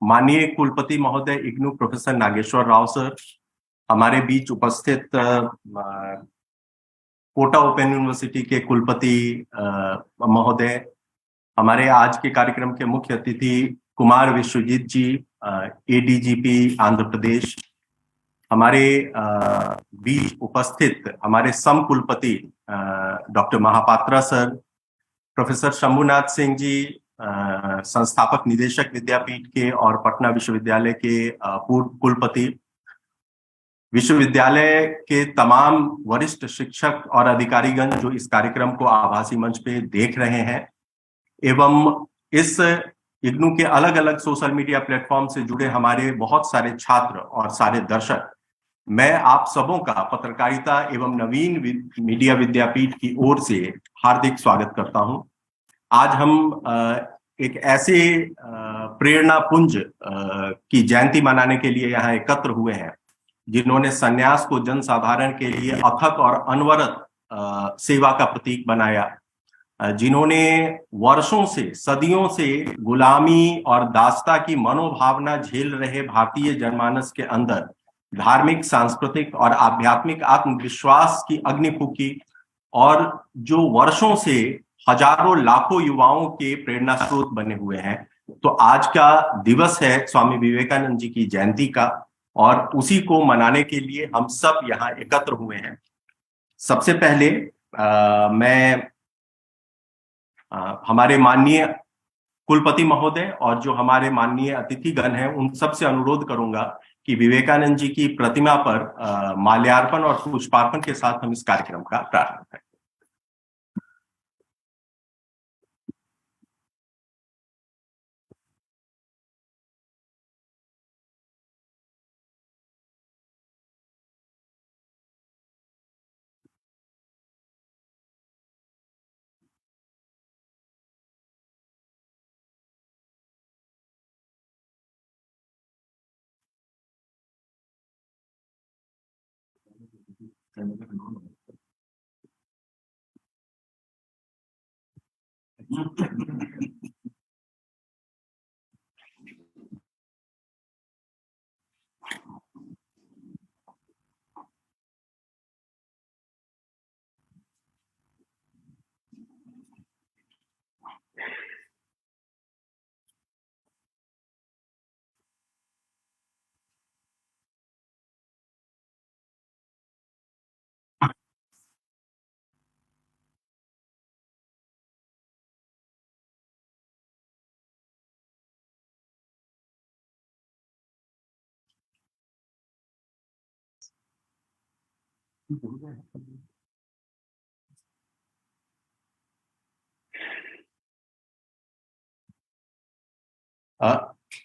माननीय कुलपति महोदय इग्नू प्रोफेसर नागेश्वर राव सर, हमारे बीच उपस्थित कोटा ओपन यूनिवर्सिटी के कुलपति महोदय, हमारे आज के कार्यक्रम के मुख्य अतिथि कुमार विश्वजीत जी, एडीजीपी आंध्र प्रदेश, हमारे बीच उपस्थित हमारे सम कुलपति doctor Mahapatra sir, professor Shambhunath Singh ji, संस्थापक निदेशक विद्यापीठ के और पटना विश्वविद्यालय के पूर्व कुलपति, विश्वविद्यालय के तमाम वरिष्ठ शिक्षक और अधिकारीगण जो इस कार्यक्रम को आभासी मंच पे देख रहे हैं, एवं इस इग्नू के अलग अलग सोशल मीडिया प्लेटफॉर्म से जुड़े हमारे बहुत सारे छात्र और सारे दर्शक, मैं आप सबों का पत्रकारिता एवं नवीन मीडिया विद्यापीठ की ओर से हार्दिक स्वागत करता हूं। आज हम एक ऐसे प्रेरणा पुंज की जयंती मनाने के लिए यहाँ एकत्र हुए हैं जिन्होंने सन्यास को जनसाधारण के लिए अथक और अनवरत सेवा का प्रतीक बनाया, जिन्होंने वर्षों से, सदियों से गुलामी और दासता की मनोभावना झेल रहे भारतीय जनमानस के अंदर धार्मिक, सांस्कृतिक और आध्यात्मिक आत्मविश्वास की अग्नि फूकी, और जो वर्षों से हजारों लाखों युवाओं के प्रेरणा स्रोत बने हुए हैं। तो आज का दिवस है स्वामी विवेकानंद जी की जयंती का, और उसी को मनाने के लिए हम सब यहाँ एकत्र हुए हैं। सबसे पहले मैं हमारे माननीय कुलपति महोदय और जो हमारे माननीय अतिथिगण हैं उन सब से अनुरोध करूंगा कि विवेकानंद जी की प्रतिमा पर माल्यार्पण और पुष्पार्पण के साथ हम इस कार्यक्रम का प्रारंभ करें।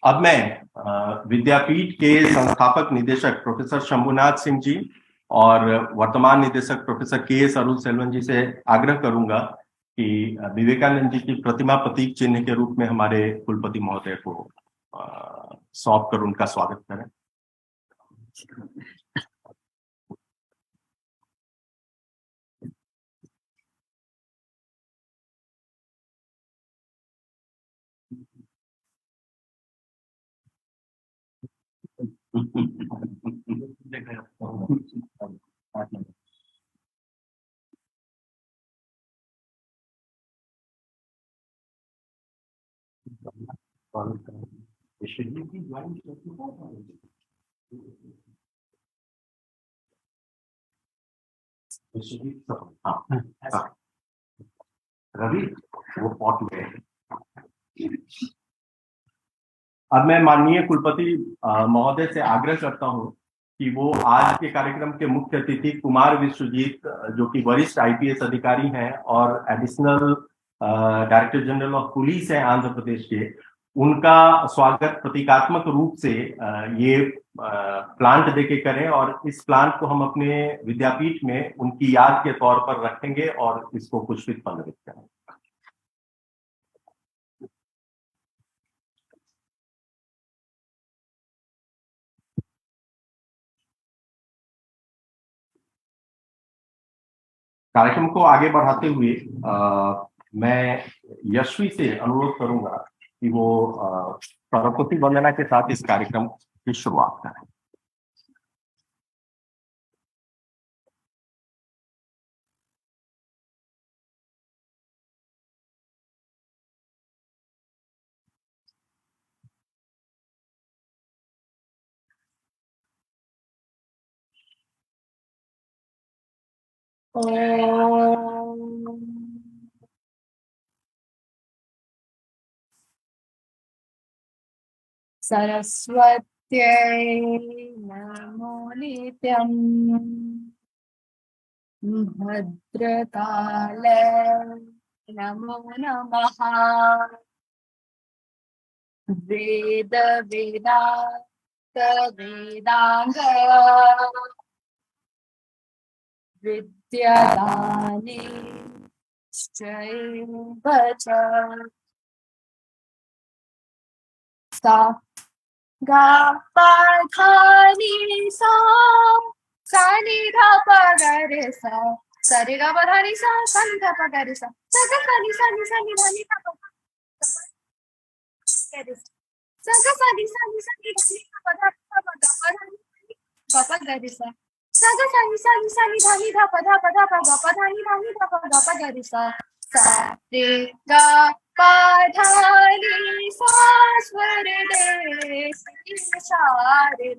अब मैं विद्यापीठ के संस्थापक निदेशक प्रोफेसर शंभुनाथ सिंह जी और वर्तमान निदेशक प्रोफेसर के.एस. अरुल सेल्वन जी से आग्रह करूंगा कि विवेकानंद जी की प्रतिमा प्रतीक चिन्ह के रूप में हमारे कुलपति महोदय को सौंप कर उनका स्वागत करें। रवि वो पॉट में। अब मैं माननीय कुलपति महोदय से आग्रह करता हूं कि वो आज के कार्यक्रम के मुख्य अतिथि कुमार विश्वजीत, जो कि वरिष्ठ आईपीएस अधिकारी हैं और additional director general of police है आंध्र प्रदेश के, उनका स्वागत प्रतीकात्मक रूप से ये प्लांट देके करें, और इस प्लांट को हम अपने विद्यापीठ में उनकी याद के तौर पर रखेंगे और इसको पुष्पित पल्लवित करेंगे। कार्यक्रम को आगे बढ़ाते हुए मैं यशवी से अनुरोध करूंगा कि वो सरस्वती वंदना के साथ इस कार्यक्रम की शुरुआत करें। सरस्वत्यै नमो नित्यम् भद्रकाले नमो नमः। वेद वेदांत वेदांग विद्यादाने चैव च सा गा पाधानि सा सानि धा पा गा रे सा सारे गा पा धा नि सा सानि धा पा गा रे सा सा गा सा नि धा नि धा पा गा रे सा गा सा नि धा नि धा पा धा पा गा पा धा नि पा पा गा रे सा सा गा सा नि धा नि धा पा धा पा गा पा धा नि धा पा गा रे सा सा रे गा पा धा नि सा स्वर दे शारदे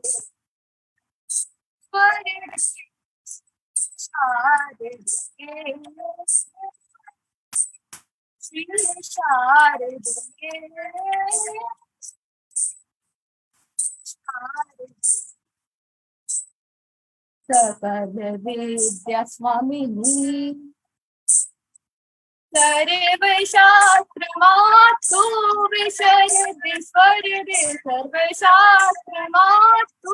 स्वर दे शारदे श्री शारदे सकल विद्या स्वामिनी सर्व शास्त्र मातु विशरदे स्वर दे सर्व शास्त्र मातु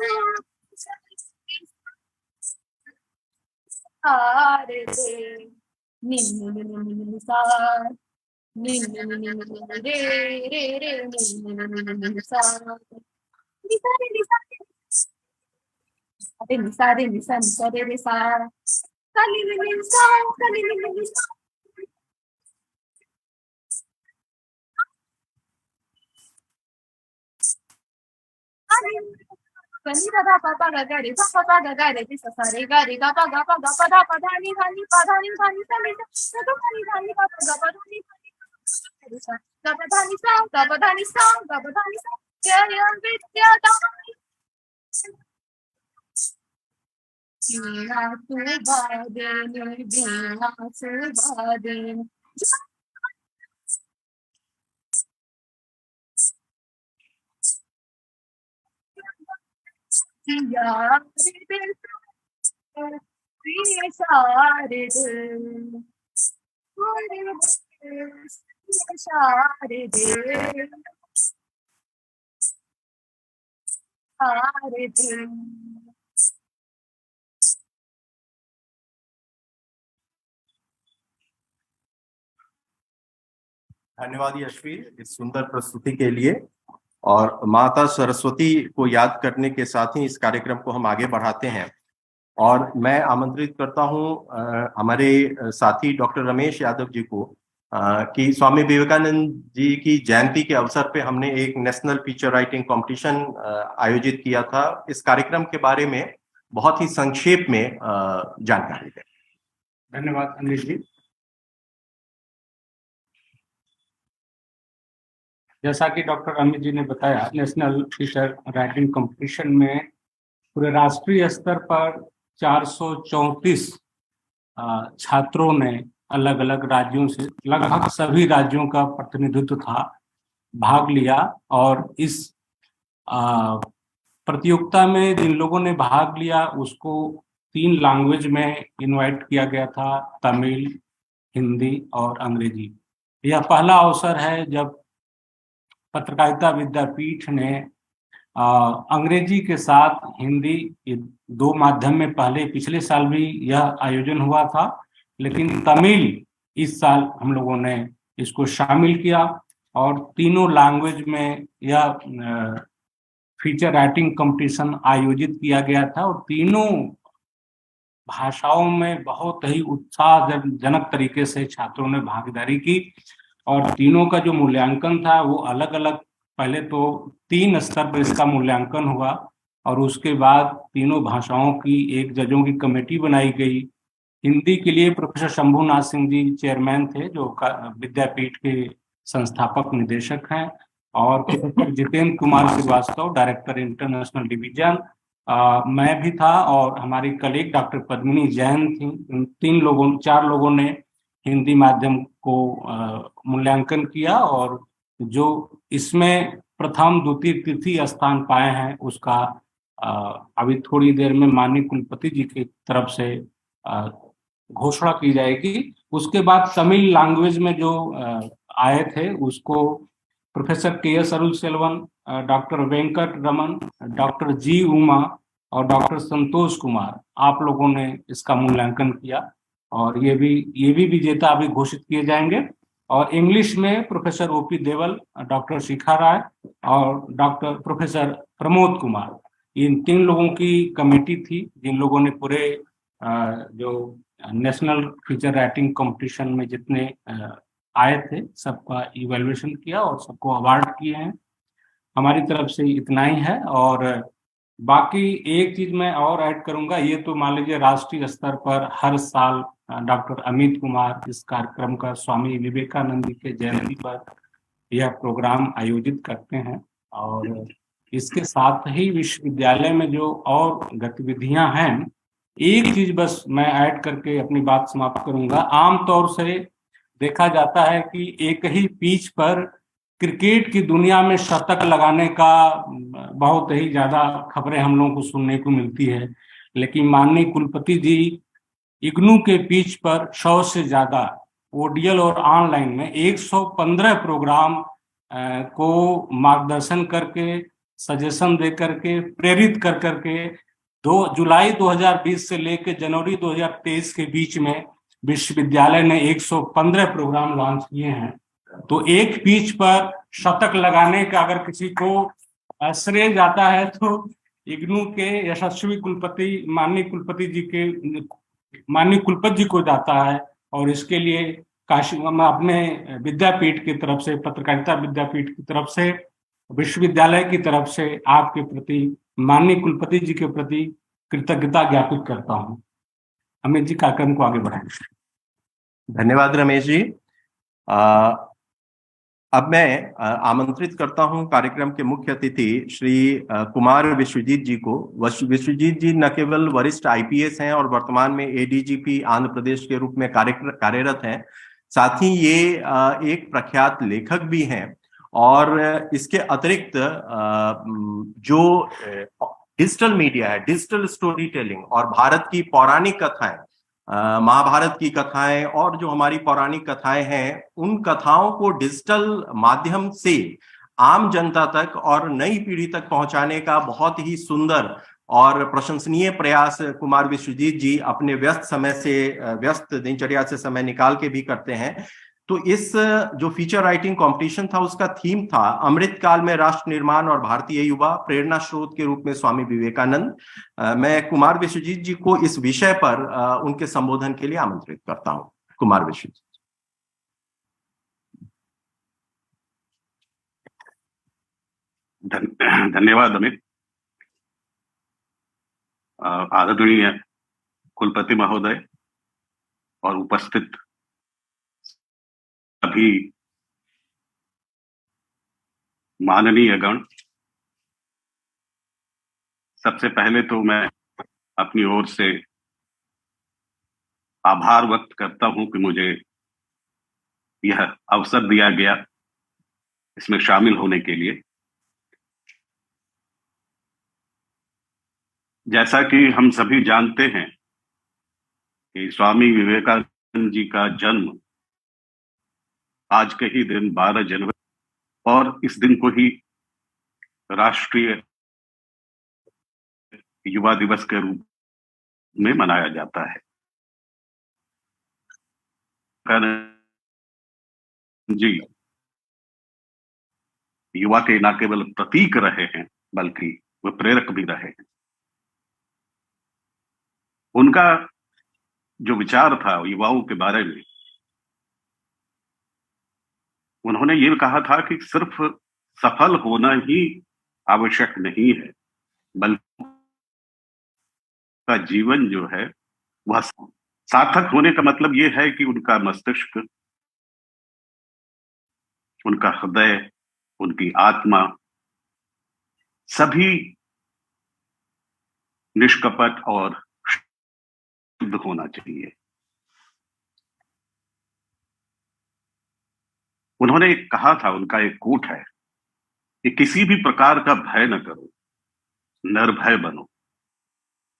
शारदे नि सा नि रे रे रे नि सा नि सा रे नि सा रे नि सा नि सा रे रे सा सा नि सा सा नि सा Sani da da pa pa ga ga re pa pa ga ga re sa sa re ga pa ga pa da pa da ni sa ni sa ni sa ni sa ga pa ni sa ni pa ga pa da ni sa ga pa da ni sa ga pa da ni sa ga pa da ni sa jaya vidya da Veena subhadene veena subhadene Ya Priya Sharade Sharade Sharade धन्यवाद यशवी इस सुंदर प्रस्तुति के लिए। और माता सरस्वती को याद करने के साथ ही इस कार्यक्रम को हम आगे बढ़ाते हैं। और मैं आमंत्रित करता हूं हमारे साथी डॉक्टर रमेश यादव जी को कि स्वामी विवेकानंद जी की जयंती के अवसर पे हमने एक नेशनल फीचर राइटिंग कंपटीशन आयोजित किया था। इस कार्यक्रम के बारे में बहुत ही संक्षेप में जानकारी दें। धन्यवाद अनिल जी। जैसा कि डॉक्टर अमित जी ने बताया, नेशनल फीचर राइटिंग कंपटीशन में पूरे राष्ट्रीय स्तर पर 434 छात्रों ने अलग अलग राज्यों से, लगभग सभी राज्यों का प्रतिनिधित्व था, भाग लिया। और इस प्रतियोगिता में जिन लोगों ने भाग लिया उसको 3 लैंग्वेज में इनवाइट किया गया था, तमिल, हिंदी और अंग्रेजी। यह पहला अवसर है जब पत्रकारिता विद्यापीठ ने अंग्रेजी के साथ हिंदी, ये 2 माध्यम में पहले पिछले साल भी यह आयोजन हुआ था, लेकिन तमिल इस साल हम लोगों ने इसको शामिल किया और तीनों लैंग्वेज में यह फीचर राइटिंग कंपटीशन आयोजित किया गया था। और तीनों भाषाओं में बहुत ही उत्साहजनक तरीके से छात्रों ने भागीदारी की और तीनों का जो मूल्यांकन था वो अलग अलग पहले तो 3 स्तर पर इसका मूल्यांकन हुआ और उसके बाद तीनों भाषाओं की एक जजों की कमेटी बनाई गई। हिंदी के लिए प्रोफेसर शंभुनाथ सिंह जी चेयरमैन थे, जो विद्यापीठ के संस्थापक निदेशक हैं, और professor Jitendra Kumar Srivastava director international division, मैं भी था, और हमारी कलीग डॉक्टर पद्मिनी जैन थी। इन 4 लोगों ने हिंदी माध्यम को मूल्यांकन किया, और जो इसमें प्रथम द्वितीय तृतीय स्थान पाए हैं उसका अभी थोड़ी देर में माननीय कुलपति जी की तरफ से घोषणा की जाएगी। उसके बाद तमिल लैंग्वेज में जो आए थे उसको professor K S. Arulselvan, doctor Venkat Raman, doctor G Uma और डॉक्टर संतोष कुमार, आप लोगों ने इसका मूल्यांकन किया, और ये भी विजेता अभी घोषित किए जाएंगे। और इंग्लिश में प्रोफेसर ओपी देवल, डॉक्टर शिखा राय और डॉक्टर प्रोफेसर प्रमोद कुमार, इन 3 लोगों की कमेटी थी जिन लोगों ने पूरे जो नेशनल फीचर राइटिंग कंपटीशन में जितने आए थे सबका इवैल्यूएशन किया और सबको अवार्ड किए हैं। हमारी तरफ से इतना ही है। और बाकी एक चीज मैं और ऐड करूंगा, ये तो मान लीजिए राष्ट्रीय स्तर पर हर साल डॉक्टर अमित कुमार इस कार्यक्रम का स्वामी विवेकानंद जी के जयंती पर यह प्रोग्राम आयोजित करते हैं, और इसके साथ ही विश्वविद्यालय में जो और गतिविधियां हैं, एक चीज बस मैं ऐड करके अपनी बात समाप्त करूंगा। आमतौर से देखा जाता है कि एक ही पिच पर क्रिकेट की दुनिया में शतक लगाने का बहुत ही ज्यादा खबरें हम लोगों को सुनने को मिलती है, लेकिन माननीय कुलपति जी इग्नू के पिच पर 100 से ज्यादा ओडीएल और ऑनलाइन में 115 प्रोग्राम को मार्गदर्शन करके, सजेशन दे करके, प्रेरित कर करके 2 जुलाई 2020 से लेकर जनवरी 2023 के बीच में विश्वविद्यालय ने 115 प्रोग्राम लॉन्च किए हैं। तो एक पिच पर शतक लगाने का अगर किसी को श्रेय जाता है तो इग्नू के यशस्वी कुलपति माननीय कुलपति जी को जाता है, और इसके लिए काशी मैं अपने विद्यापीठ की तरफ से, पत्रकारिता विद्यापीठ की तरफ से, विश्वविद्यालय की तरफ से आपके प्रति, माननीय कुलपति जी के प्रति कृतज्ञता ज्ञापित करता हूँ। अमित जी कार्यक्रम को आगे बढ़ाएं। धन्यवाद रमेश जी। अब मैं आमंत्रित करता हूं कार्यक्रम के मुख्य अतिथि श्री कुमार विश्वजीत जी को। विश्वजीत जी न केवल वरिष्ठ आईपीएस हैं और वर्तमान में एडीजीपी आंध्र प्रदेश के रूप में कार्यरत हैं, साथ ही ये एक प्रख्यात लेखक भी हैं, और इसके अतिरिक्त जो डिजिटल मीडिया है, डिजिटल स्टोरी टेलिंग और भारत की पौराणिक कथाएं, महाभारत की कथाएं और जो हमारी पौराणिक कथाएं हैं, उन कथाओं को डिजिटल माध्यम से आम जनता तक और नई पीढ़ी तक पहुंचाने का बहुत ही सुंदर और प्रशंसनीय प्रयास कुमार विश्वजीत जी अपने व्यस्त दिनचर्या से समय निकाल के भी करते हैं। तो इस जो फीचर राइटिंग कंपटीशन था उसका थीम था अमृत काल में राष्ट्र निर्माण और भारतीय युवा, प्रेरणा स्रोत के रूप में स्वामी विवेकानंद। मैं कुमार विश्वजीत जी को इस विषय पर उनके संबोधन के लिए आमंत्रित करता हूं। कुमार विश्वजीत। धन्यवाद अमित। आदरणीय कुलपति महोदय और उपस्थित सभी माननीय गण, सबसे पहले तो मैं अपनी ओर से आभार व्यक्त करता हूं कि मुझे यह अवसर दिया गया इसमें शामिल होने के लिए। जैसा कि हम सभी जानते हैं कि स्वामी विवेकानंद जी का जन्म आज के ही दिन 12 जनवरी, और इस दिन को ही राष्ट्रीय युवा दिवस के रूप में मनाया जाता है। जी युवा के न केवल प्रतीक रहे हैं बल्कि वे प्रेरक भी रहे हैं। उनका जो विचार था युवाओं के बारे में, उन्होंने ये कहा था कि सिर्फ सफल होना ही आवश्यक नहीं है, बल्कि का जीवन जो है वह सार्थक होने का मतलब ये है कि उनका मस्तिष्क, उनका हृदय, उनकी आत्मा सभी निष्कपट और शुद्ध होना चाहिए। उन्होंने एक कहा था, उनका एक कोट है कि किसी भी प्रकार का भय न करो, निर्भय बनो,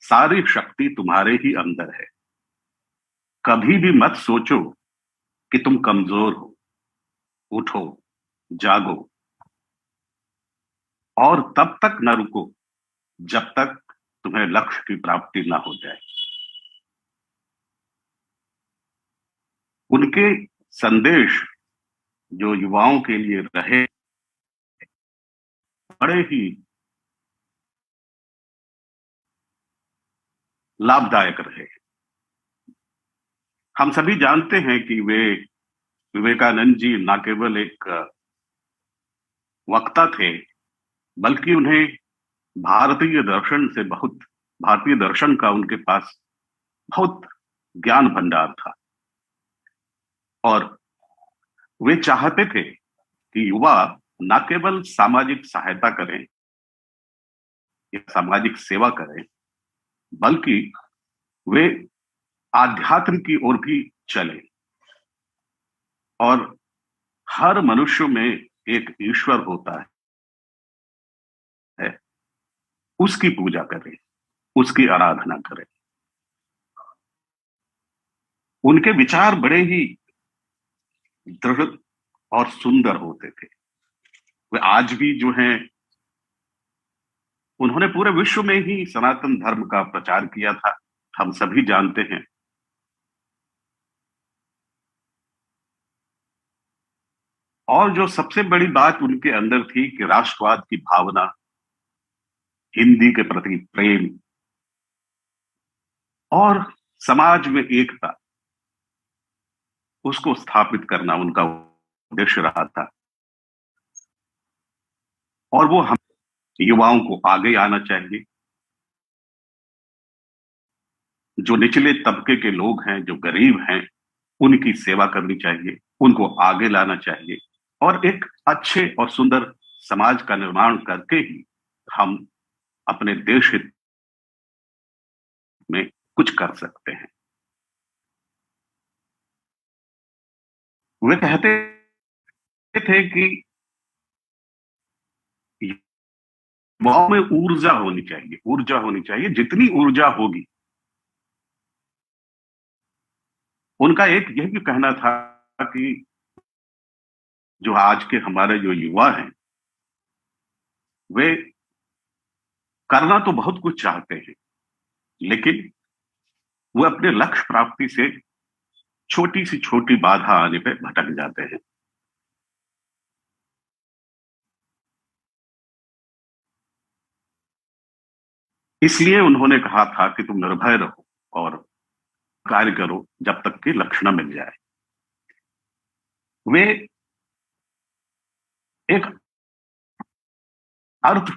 सारी शक्ति तुम्हारे ही अंदर है। कभी भी मत सोचो कि तुम कमजोर हो, उठो, जागो और तब तक न रुको जब तक तुम्हें लक्ष्य की प्राप्ति ना हो जाए। उनके संदेश जो युवाओं के लिए रहे, बड़े ही लाभदायक रहे। हम सभी जानते हैं कि वे विवेकानंद जी न केवल एक वक्ता थे, बल्कि उन्हें भारतीय दर्शन का उनके पास बहुत ज्ञान भंडार था। और वे चाहते थे कि युवा न केवल सामाजिक सहायता करें या सामाजिक सेवा करें, बल्कि वे आध्यात्म की ओर भी चले और हर मनुष्य में एक ईश्वर होता है, उसकी पूजा करें, उसकी आराधना करें। उनके विचार बड़े ही दृढ़ और सुंदर होते थे। वे आज भी जो हैं, उन्होंने पूरे विश्व में ही सनातन धर्म का प्रचार किया था, हम सभी जानते हैं। और जो सबसे बड़ी बात उनके अंदर थी कि राष्ट्रवाद की भावना, हिंदी के प्रति प्रेम और समाज में एकता, उसको स्थापित करना उनका उद्देश्य रहा था। और वो हम युवाओं को आगे आना चाहिए। जो निचले तबके के लोग हैं, जो गरीब हैं, उनकी सेवा करनी चाहिए, उनको आगे लाना चाहिए और एक अच्छे और सुंदर समाज का निर्माण करके ही हम अपने देश हित में कुछ कर सकते हैं। वे कहते थे कि युवाओं में ऊर्जा होनी चाहिए, जितनी ऊर्जा होगी। उनका एक यह भी कहना था कि जो आज के हमारे जो युवा हैं, वे करना तो बहुत कुछ चाहते हैं, लेकिन वो अपने लक्ष्य प्राप्ति से छोटी सी छोटी बाधा आने पे भटक जाते हैं। इसलिए उन्होंने कहा था कि तुम निर्भय रहो और कार्य करो जब तक कि लक्ष्य न मिल जाए। वे एक अर्थ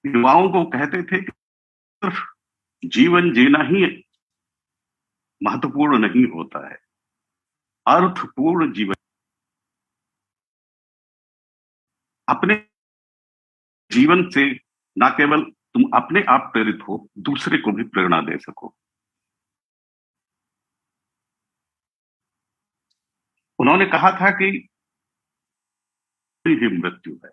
युवाओं को कहते थे कि सिर्फ जीवन जीना ही महत्वपूर्ण नहीं होता है, अर्थपूर्ण जीवन। अपने जीवन से न केवल तुम अपने आप प्रेरित हो, दूसरे को भी प्रेरणा दे सको। उन्होंने कहा था कि ही मृत्यु है।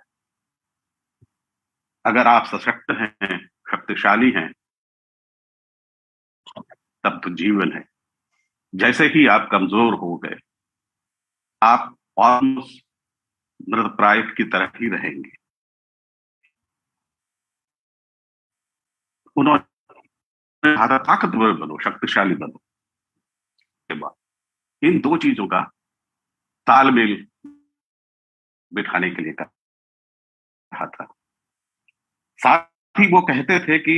अगर आप सशक्त हैं, शक्तिशाली हैं, तब तो जीवन है। जैसे ही आप कमजोर हो गए, आप ऑलमोस्ट मृतप्राय की तरह ही रहेंगे। उन्होंने कहा था ताकतवर बनो, शक्तिशाली बनो। के बाद इन दो चीजों का तालमेल बिठाने के लिए कहा था। साथ ही वो कहते थे कि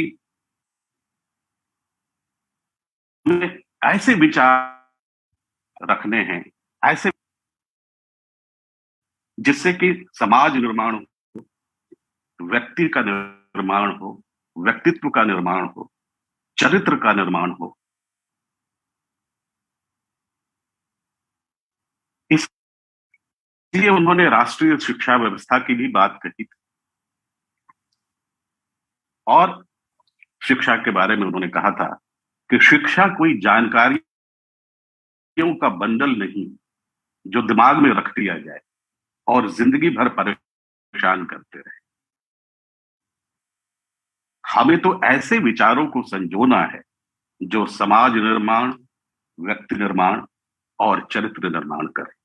ऐसे विचार रखने हैं, ऐसे जिससे कि समाज निर्माण हो, व्यक्ति का निर्माण हो, व्यक्तित्व का निर्माण हो, चरित्र का निर्माण हो। इसलिए उन्होंने राष्ट्रीय शिक्षा व्यवस्था की भी बात कही थी और शिक्षा के बारे में उन्होंने कहा था कि शिक्षा कोई जानकारियों का बंडल नहीं जो दिमाग में रख दिया जाए और जिंदगी भर परेशान करते रहे। हमें तो ऐसे विचारों को संजोना है जो समाज निर्माण, व्यक्ति निर्माण और चरित्र निर्माण करे।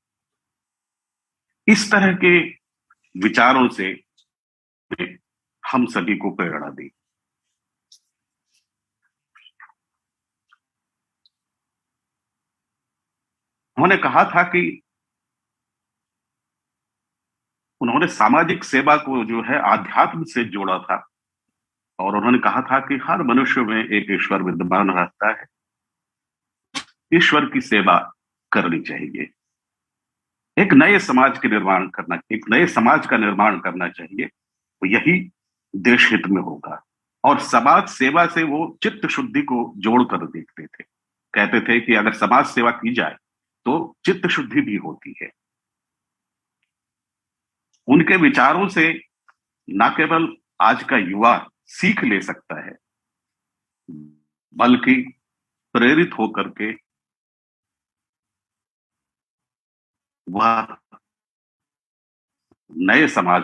इस तरह के विचारों से हम सभी को प्रेरणा दी। उन्होंने कहा था कि उन्होंने सामाजिक सेवा को जो है आध्यात्म से जोड़ा था और उन्होंने कहा था कि हर मनुष्य में एक ईश्वर विद्यमान रहता है, ईश्वर की सेवा करनी चाहिए। एक नए समाज का निर्माण करना चाहिए, तो यही देश हित में होगा। और समाज सेवा से वो चित्त शुद्धि को जोड़कर देखते थे। कहते थे कि अगर समाज सेवा की जाए तो चित्त शुद्धि भी होती है। उनके विचारों से न केवल आज का युवा सीख ले सकता है, बल्कि प्रेरित होकर के वह नए समाज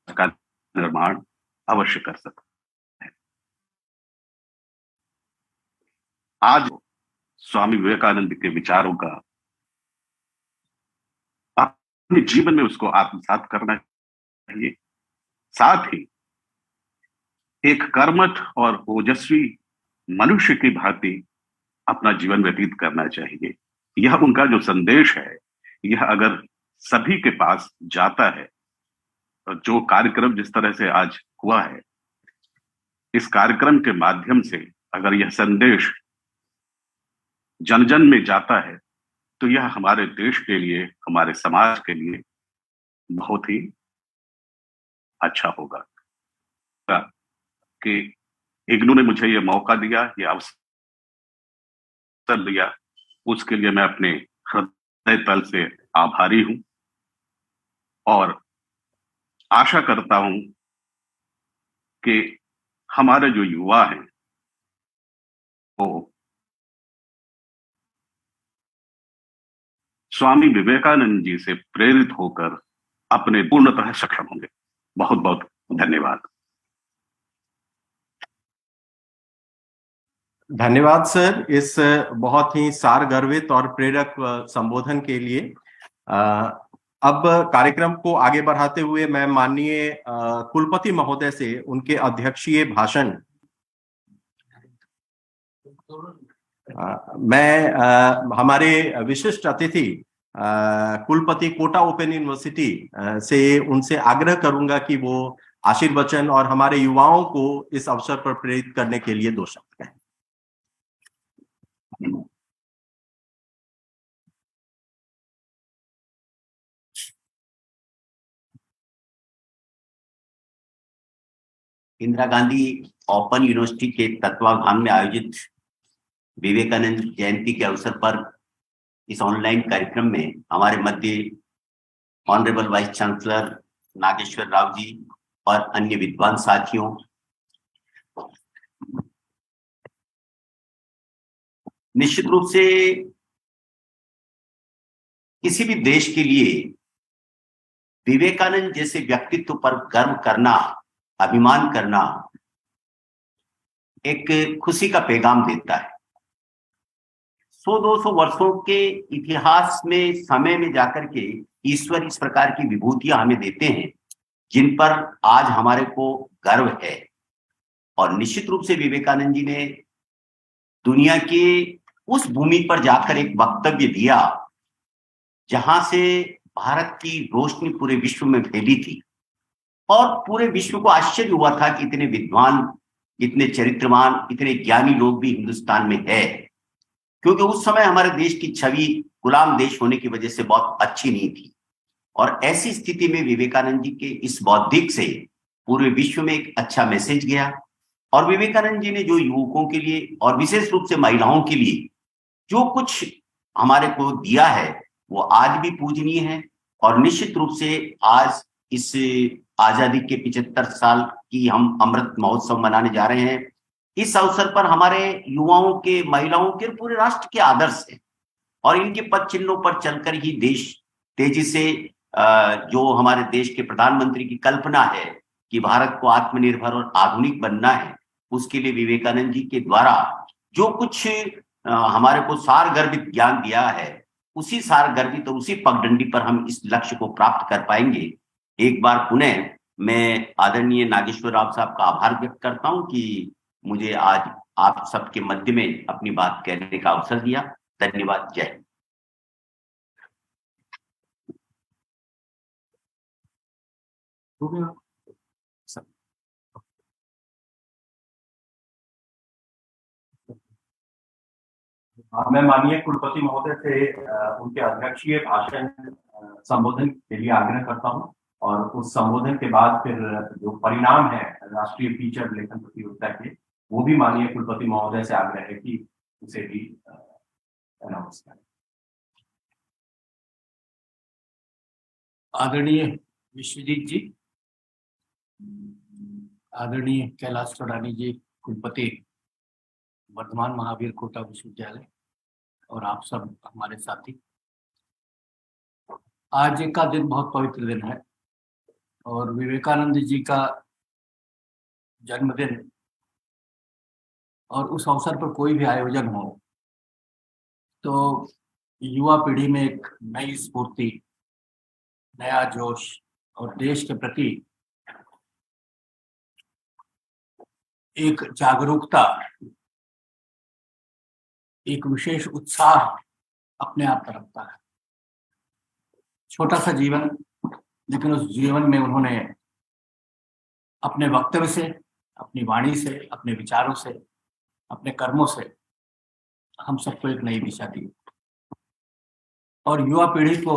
का निर्माण अवश्य कर सकता है। आज स्वामी विवेकानंद के विचारों का अपने जीवन में उसको आत्मसात करना चाहिए, साथ ही एक कर्मठ और ओजस्वी मनुष्य की भांति अपना जीवन व्यतीत करना चाहिए। यह उनका जो संदेश है, यह अगर सभी के पास जाता है, जो कार्यक्रम जिस तरह से आज हुआ है, इस कार्यक्रम के माध्यम से अगर यह संदेश जन जन में जाता है, तो यह हमारे देश के लिए, हमारे समाज के लिए बहुत ही अच्छा होगा। कि इग्नू ने मुझे यह मौका दिया, यह अवसर दिया, उसके लिए मैं अपने हृदय तल से आभारी हूं और आशा करता हूं कि हमारे जो युवा हैं वो स्वामी विवेकानंद जी से प्रेरित होकर अपने पूर्णतः सक्षम होंगे। बहुत बहुत धन्यवाद। धन्यवाद सर, इस बहुत ही सारगर्भित और प्रेरक संबोधन के लिए। अब कार्यक्रम को आगे बढ़ाते हुए मैं माननीय कुलपति महोदय से उनके अध्यक्षीय भाषण मैं हमारे विशिष्ट अतिथि कुलपति कोटा ओपन यूनिवर्सिटी से उनसे आग्रह करूंगा कि वो आशीर्वचन और हमारे युवाओं को इस अवसर पर प्रेरित करने के लिए 2 शब्द कहें। इंदिरा गांधी ओपन यूनिवर्सिटी के तत्वावधान में आयोजित विवेकानंद जयंती के अवसर पर इस ऑनलाइन कार्यक्रम में हमारे मध्य honourable vice chancellor Nageswara Rao ji और अन्य विद्वान साथियों, निश्चित रूप से किसी भी देश के लिए विवेकानंद जैसे व्यक्तित्व पर गर्व करना, अभिमान करना एक खुशी का पैगाम देता है। 100-200 वर्षों के इतिहास में, समय में जाकर के ईश्वर इस प्रकार की विभूतियां हमें देते हैं जिन पर आज हमारे को गर्व है। और निश्चित रूप से विवेकानंद जी ने दुनिया के उस भूमि पर जाकर एक वक्तव्य दिया जहां से भारत की रोशनी पूरे विश्व में फैली थी और पूरे विश्व को आश्चर्य हुआ था कि इतने विद्वान, इतने चरित्रवान, इतने ज्ञानी लोग भी हिंदुस्तान में है, क्योंकि उस समय हमारे देश की छवि गुलाम देश होने की वजह से बहुत अच्छी नहीं थी। और ऐसी स्थिति में विवेकानंद जी के इस बौद्धिक से पूरे विश्व में एक अच्छा मैसेज गया। और विवेकानंद जी ने जो युवकों के लिए और विशेष रूप से महिलाओं के लिए जो कुछ हमारे को दिया है वो आज भी पूजनीय है। और निश्चित रूप से आज इस आजादी के 75 साल की हम अमृत महोत्सव मनाने जा रहे हैं। इस अवसर पर हमारे युवाओं के, महिलाओं के, पूरे राष्ट्र के आदर्श है और इनके पद चिन्हों पर चलकर ही देश तेजी से जो हमारे देश के प्रधानमंत्री की कल्पना है कि भारत को आत्मनिर्भर और आधुनिक बनना है, उसके लिए विवेकानंद जी के द्वारा जो कुछ हमारे को सारगर्भित ज्ञान दिया है, उसी सारगर्भित और उसी पगडंडी पर हम इस लक्ष्य को प्राप्त कर पाएंगे। एक बार पुनः मैं आदरणीय नागेश्वर राव साहब का आभार व्यक्त करता हूं कि मुझे आज आप सबके मध्य में अपनी बात कहने का अवसर दिया। धन्यवाद। जय हिंद। मैं माननीय कुलपति महोदय से उनके अध्यक्षीय भाषण संबोधन के लिए आग्रह करता हूं और उस संबोधन के बाद फिर जो परिणाम है राष्ट्रीय फीचर लेखन प्रतियोगिता के, वो भी माननीय कुलपति महोदय से आग्रह है कि उसे भी अनाउंस करें। आदरणीय विश्वजीत जी, आदरणीय कैलाश चौड़ानी जी, कुलपति वर्धमान महावीर कोटा विश्वविद्यालय, और आप सब हमारे साथी, आज का दिन बहुत पवित्र दिन है और विवेकानंद जी का जन्मदिन, और उस अवसर पर कोई भी आयोजन हो तो युवा पीढ़ी में एक नई स्फूर्ति, नया जोश और देश के प्रति एक जागरूकता, एक विशेष उत्साह अपने आप रखता है। छोटा सा जीवन, लेकिन उस जीवन में उन्होंने अपने वक्तव्य से, अपनी वाणी से, अपने विचारों से, अपने कर्मों से हम सबको एक नई दिशा दी और युवा पीढ़ी को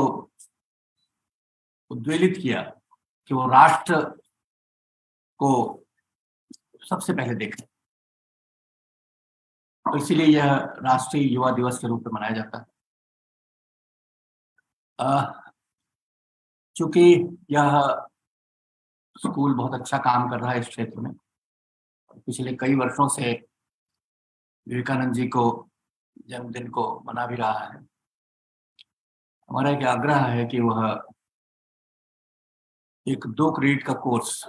उद्वेलित किया कि वो राष्ट्र को सबसे पहले देखें। तो इसीलिए यह राष्ट्रीय युवा दिवस के रूप में मनाया जाता है। चूंकि यह स्कूल बहुत अच्छा काम कर रहा है इस क्षेत्र में, पिछले कई वर्षों से विवेकानंद जी को जन्मदिन को मना भी रहा है, हमारा एक आग्रह है कि वह एक 2 क्रेडिट का कोर्स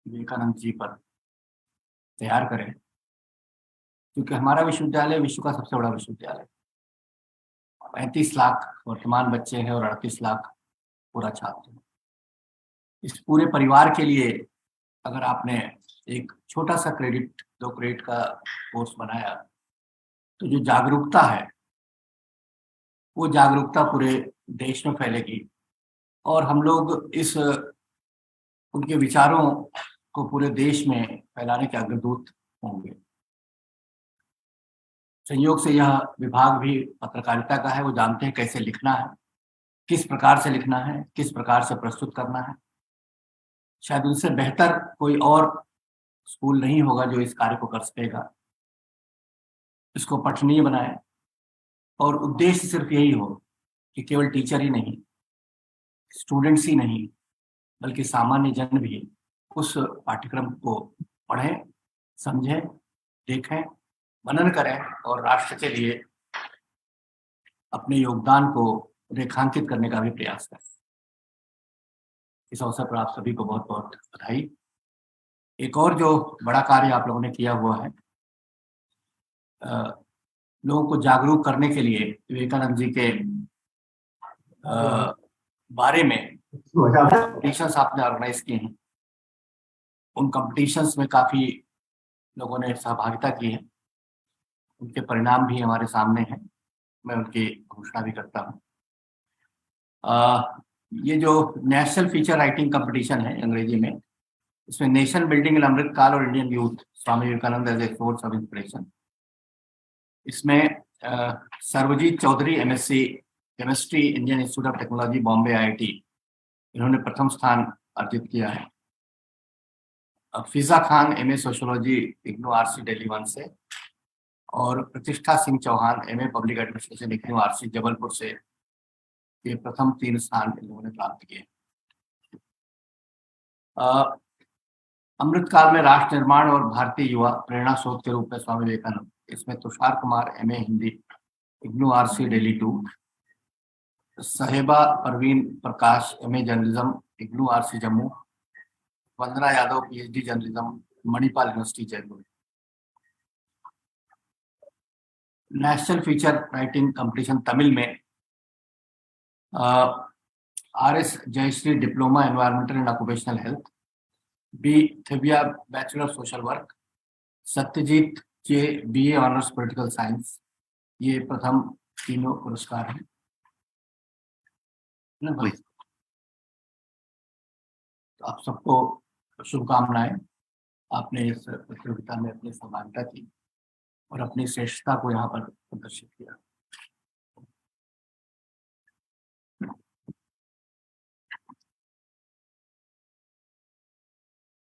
विवेकानंद जी पर तैयार करें, क्योंकि हमारा विश्वविद्यालय विश्व का सबसे बड़ा विश्वविद्यालय, 35 लाख वर्तमान बच्चे हैं और 38 लाख पूरा छात्र है। इस पूरे परिवार के लिए अगर आपने एक छोटा सा 2 क्रेडिट का कोर्स बनाया तो जो जागरूकता है वो जागरूकता पूरे देश में फैलेगी और हम लोग इस उनके विचारों को पूरे देश में फैलाने के अग्रदूत होंगे। संयोग से यह विभाग भी पत्रकारिता का है, वो जानते हैं कैसे लिखना है, किस प्रकार से लिखना है, किस प्रकार से प्रस्तुत करना है। शायद उनसे बेहतर कोई और स्कूल नहीं होगा जो इस कार्य को कर सकेगा, इसको पठनीय बनाए और उद्देश्य सिर्फ यही हो कि केवल टीचर ही नहीं, स्टूडेंट्स ही नहीं, बल्कि सामान्य जन भी उस पाठ्यक्रम को पढ़ें, समझें, देखें, मनन करें और राष्ट्र के लिए अपने योगदान को रेखांकित करने का भी प्रयास करें। इस अवसर पर आप सभी को बहुत बहुत बधाई। एक और जो बड़ा कार्य आप लोगों ने किया हुआ है, लोगों को जागरूक करने के लिए विवेकानंद जी के बारे में कॉम्पिटिशन्स आपने ऑर्गेनाइज किए हैं। उन कॉम्पिटिशन्स में काफ़ी लोगों ने सहभागिता की है, उनके परिणाम भी हमारे सामने हैं, मैं उनकी घोषणा भी करता हूँ। ये जो नेशनल फीचर राइटिंग कंपटीशन है अंग्रेजी में, इसमें नेशन बिल्डिंग इन अमृतकाल और Indian youth Swami Vivekananda as a source of inspiration, इसमें Sarvjeet Chaudhary MSc chemistry, Indian institute of technology Bombay IIT, इन्होंने प्रथम स्थान अर्जित किया है। Fiza Khan MA sociology IGNOU RC Delhi 1 से, और Pratishtha Singh Chauhan MA public administration IGNOU RC Jabalpur से, ये प्रथम 3 स्थान इन लोगों ने प्राप्त किए। अमृतकाल में राष्ट्र निर्माण और भारतीय युवा प्रेरणा स्रोत के रूप में स्वामी विवेकानंद, इसमें Tushar Kumar MA Hindi IGNOU RC Delhi 2, Sahiba Parveen Prakash MA journalism IGNOU RC Jammu, Vandana Yadav PhD journalism Manipal university Jaipur. National feature writing competition Tamil में RS Jayashree diploma environmental and occupational health, B Thivya bachelor social work, Satyajit K BA honours political science, ये प्रथम तीनों पुरस्कार हैं। आप सबको शुभकामनाएं। आपने इस प्रतियोगिता में अपनी सहभागिता की और अपनी श्रेष्ठता को यहाँ पर प्रदर्शित किया।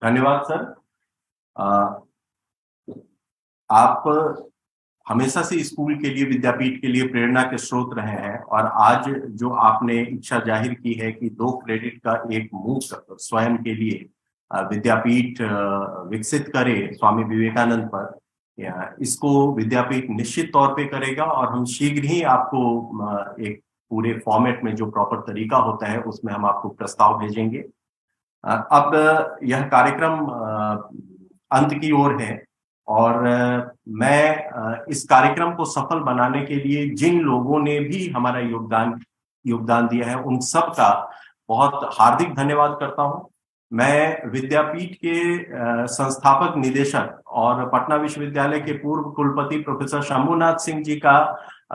धन्यवाद सर। आप हमेशा से स्कूल के लिए, विद्यापीठ के लिए प्रेरणा के स्रोत रहे हैं, और आज जो आपने इच्छा जाहिर की है कि 2 क्रेडिट का एक मूक स्वयं के लिए विद्यापीठ विकसित करे स्वामी विवेकानंद पर, इसको विद्यापीठ निश्चित तौर पे करेगा, और हम शीघ्र ही आपको एक पूरे फॉर्मेट में जो प्रॉपर तरीका होता है उसमें हम आपको प्रस्ताव भेजेंगे। अब यह कार्यक्रम अंत की ओर है, और मैं इस कार्यक्रम को सफल बनाने के लिए जिन लोगों ने भी हमारा योगदान दिया है उन सब का बहुत हार्दिक धन्यवाद करता हूं। मैं विद्यापीठ के संस्थापक निदेशक और पटना विश्वविद्यालय के पूर्व कुलपति प्रोफेसर शंभुनाथ सिंह जी का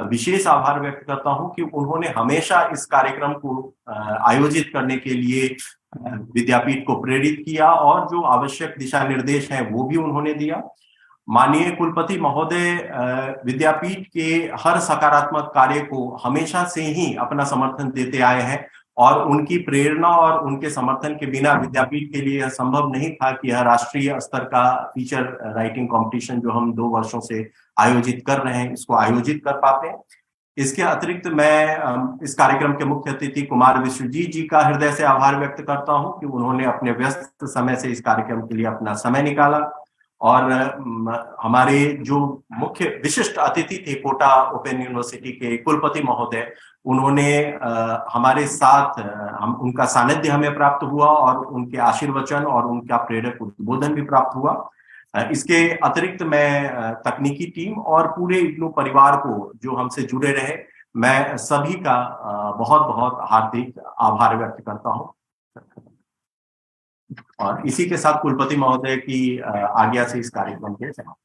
विशेष आभार व्यक्त करता हूं कि उन्होंने हमेशा इस कार्यक्रम को आयोजित करने के लिए विद्यापीठ को प्रेरित किया, और जो आवश्यक दिशा निर्देश हैं वो भी उन्होंने दिया। माननीय कुलपति महोदय विद्यापीठ के हर सकारात्मक कार्य को हमेशा से ही अपना समर्थन देते आए हैं, और उनकी प्रेरणा और उनके समर्थन के बिना विद्यापीठ के लिए यह संभव नहीं था कि यह राष्ट्रीय स्तर का फीचर राइटिंग कंपटीशन जो हम 2 वर्षों से आयोजित कर रहे हैं, इसको आयोजित कर पाते हैं। इसके अतिरिक्त मैं इस कार्यक्रम के मुख्य अतिथि कुमार विश्वजीत जी का हृदय से आभार व्यक्त करता हूं कि उन्होंने अपने व्यस्त समय से इस कार्यक्रम के लिए अपना समय निकाला, और हमारे जो मुख्य विशिष्ट अतिथि थे कोटा ओपन यूनिवर्सिटी के कुलपति महोदय, उन्होंने हमारे साथ उनका सानिध्य हमें प्राप्त हुआ, और उनके आशीर्वचन और उनका प्रेरक उद्बोधन भी प्राप्त हुआ। इसके अतिरिक्त मैं तकनीकी टीम और पूरे इग्नू परिवार को जो हमसे जुड़े रहे, मैं सभी का बहुत बहुत हार्दिक आभार व्यक्त करता हूं, और इसी के साथ कुलपति महोदय की आज्ञा से इस कार्यक्रम के समाप्त।